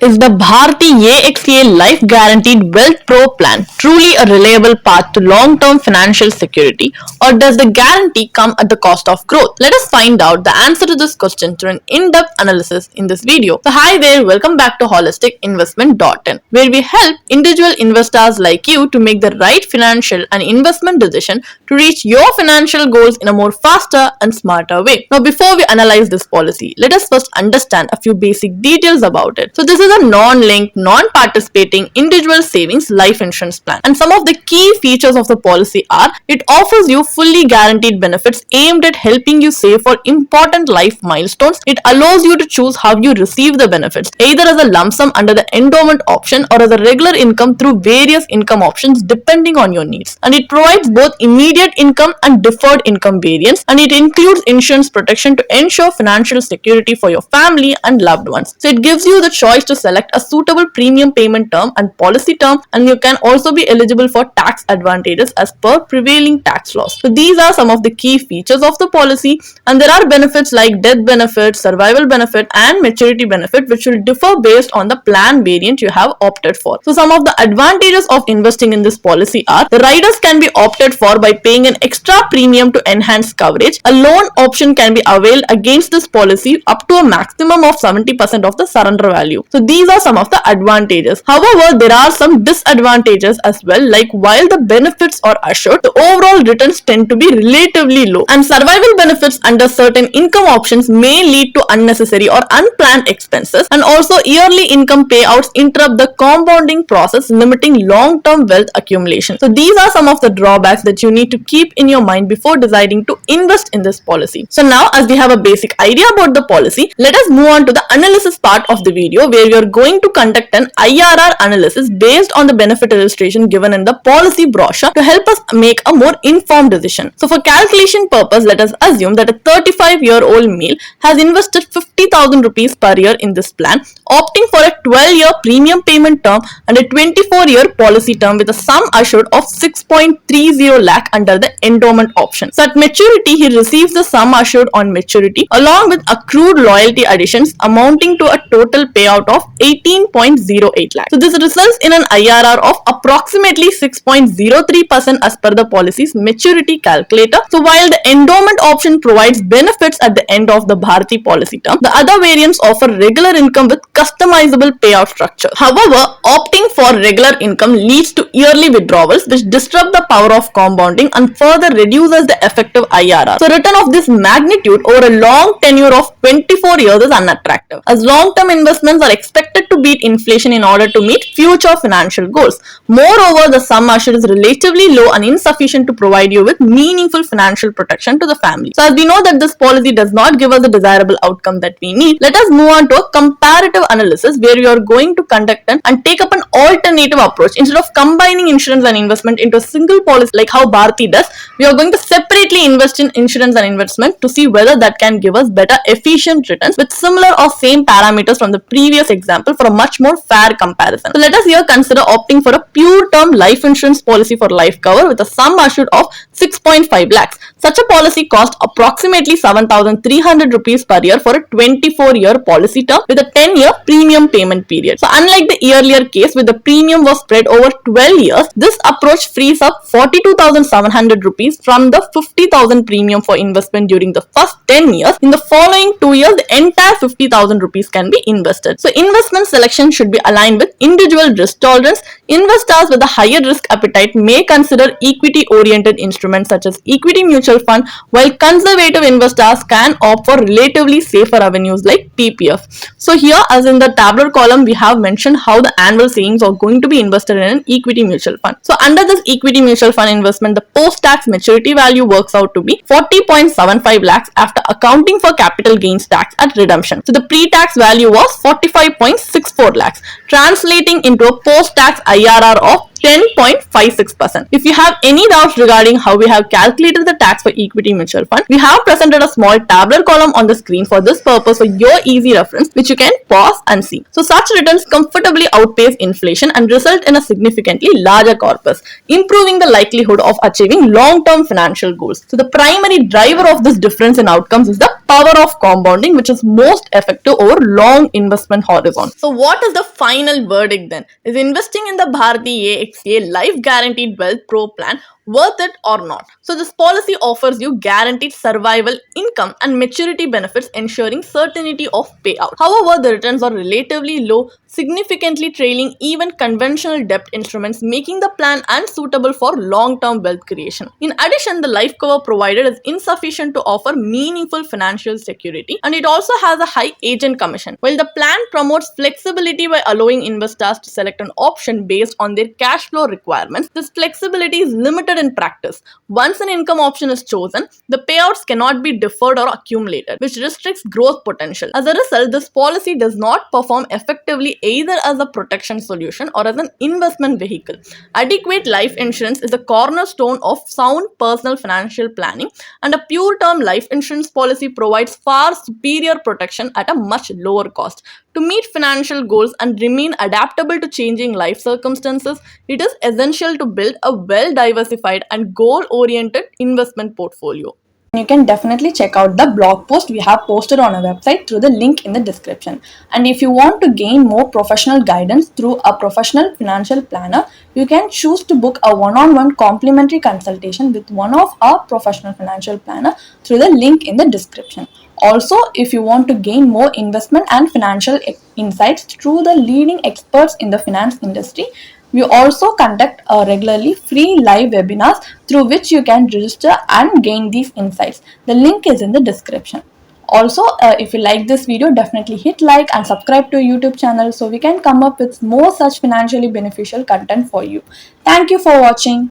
Is the Bharti AXA Life Guaranteed Wealth Pro plan truly a reliable path to long-term financial security, or does the guarantee come at the cost of growth? Let us find out the answer to this question through an in-depth analysis in this video. So hi there, welcome back to holisticinvestment.in, where we help individual investors like you to make the right financial and investment decision to reach your financial goals in a more faster and smarter way. Now before we analyze this policy, let us first understand a few basic details about it. So this is a non-linked, non-participating individual savings life insurance plan, and some of the key features of the policy are: it offers you fully guaranteed benefits aimed at helping you save for important life milestones. It allows you to choose how you receive the benefits, either as a lump sum under the endowment option or as a regular income through various income options depending on your needs. And it provides both immediate income and deferred income variants, and it includes insurance protection to ensure financial security for your family and loved ones. So it gives you the choice to select a suitable premium payment term and policy term, and you can also be eligible for tax advantages as per prevailing tax laws. So these are some of the key features of the policy, and there are benefits like death benefit, survival benefit, and maturity benefit, which will differ based on the plan variant you have opted for. So some of the advantages of investing in this policy are: the riders can be opted for by paying an extra premium to enhance coverage. A loan option can be availed against this policy up to a maximum of 70% of the surrender value. So these are some of the advantages. However, there are some disadvantages as well, like while the benefits are assured, the overall returns tend to be relatively low, and survival benefits under certain income options may lead to unnecessary or unplanned expenses, and also yearly income payouts interrupt the compounding process, limiting long-term wealth accumulation. So these are some of the drawbacks that you need to keep in your mind before deciding to invest in this policy. So now, as we have a basic idea about the policy, let us move on to the analysis part of the video, where we are going to conduct an IRR analysis based on the benefit illustration given in the policy brochure to help us make a more informed decision. So for calculation purpose, let us assume that a 35-year-old male has invested 50,000 rupees per year in this plan, opting for a 12-year premium payment term and a 24-year policy term with a sum assured of 6.30 lakh under the endowment option. So at maturity, he receives the sum assured on maturity along with accrued loyalty additions amounting to a total payout of 18.08 lakh. So this results in an IRR of approximately 6.03% as per the policy's maturity calculator. So while the endowment option provides benefits at the end of the Bharti policy term, the other variants offer regular income with customizable payout structure. However, opting for regular income leads to yearly withdrawals, which disrupt the power of compounding and further reduces the effective IRR. So return of this magnitude over a long tenure of 24 years is unattractive, as long-term investments are expected to beat inflation in order to meet future financial goals. Moreover, the sum assured is relatively low and insufficient to provide you with meaningful financial protection to the family. So as we know that this policy does not give us the desirable outcome that we need, let us move on to a comparative analysis where we are going to conduct and take up an alternative approach. Instead of combining insurance and investment into a single policy like how Bharti does, we are going to separately invest in insurance and investment to see whether that can give us better efficient returns with similar or same parameters from the previous example for a much more fair comparison. So let us here consider opting for a pure term life insurance policy for life cover with a sum assured of 6.5 lakhs. Such a policy costs approximately 7,300 rupees per year for a 24-year policy term with a 10-year premium payment period. So unlike the earlier case where the premium was spread over 12 years, this approach frees up 42,700 rupees from the 50,000 premium for investment during the first 10 years. In the following 2 years, the entire 50,000 rupees can be invested. So investment selection should be aligned with individual risk tolerance. Investors with a higher risk appetite may consider equity-oriented instruments such as equity mutual fund, while conservative investors can opt for relatively safer avenues like PPF. So here, as in the tabular column, we have mentioned how the annual savings are going to be invested in an equity mutual fund. So under this equity mutual fund investment, the post-tax maturity value works out to be 40.75 lakhs after accounting for capital gains tax at redemption. So the pre-tax value was 45.64 lakhs, translating into a post-tax IRR of 10.56%. If you have any doubts regarding how we have calculated the tax for equity mutual fund. We have presented a small tabular column on the screen for this purpose for your easy reference, which you can pause and see. So such returns comfortably outpace inflation and result in a significantly larger corpus, improving the likelihood of achieving long-term financial goals. So the primary driver of this difference in outcomes is the power of compounding, which is most effective over long investment horizon. So what is the final verdict then? Is investing in the Bharti AXA Life Guaranteed Wealth Pro plan worth it or not? So this policy offers you guaranteed survival income and maturity benefits, ensuring certainty of payout. However, the returns are relatively low, significantly trailing even conventional debt instruments, making the plan unsuitable for long-term wealth creation. In addition, the life cover provided is insufficient to offer meaningful financial security, and it also has a high agent commission. While the plan promotes flexibility by allowing investors to select an option based on their cash flow requirements, this flexibility is limited in practice. Once an income option is chosen, the payouts cannot be deferred or accumulated, which restricts growth potential. As a result, this policy does not perform effectively either as a protection solution or as an investment vehicle. Adequate life insurance is a cornerstone of sound personal financial planning, and a pure term life insurance policy provides far superior protection at a much lower cost. To meet financial goals and remain adaptable to changing life circumstances, it is essential to build a well-diversified and goal-oriented investment portfolio. You can definitely check out the blog post we have posted on our website through the link in the description. And if you want to gain more professional guidance through a professional financial planner, you can choose to book a one-on-one complimentary consultation with one of our professional financial planner through the link in the description. Also, if you want to gain more investment and financial insights through the leading experts in the finance industry, we also conduct regularly free live webinars through which you can register and gain these insights. The link is in the description. Also, if you like this video, definitely hit like and subscribe to our YouTube channel so we can come up with more such financially beneficial content for you. Thank you for watching.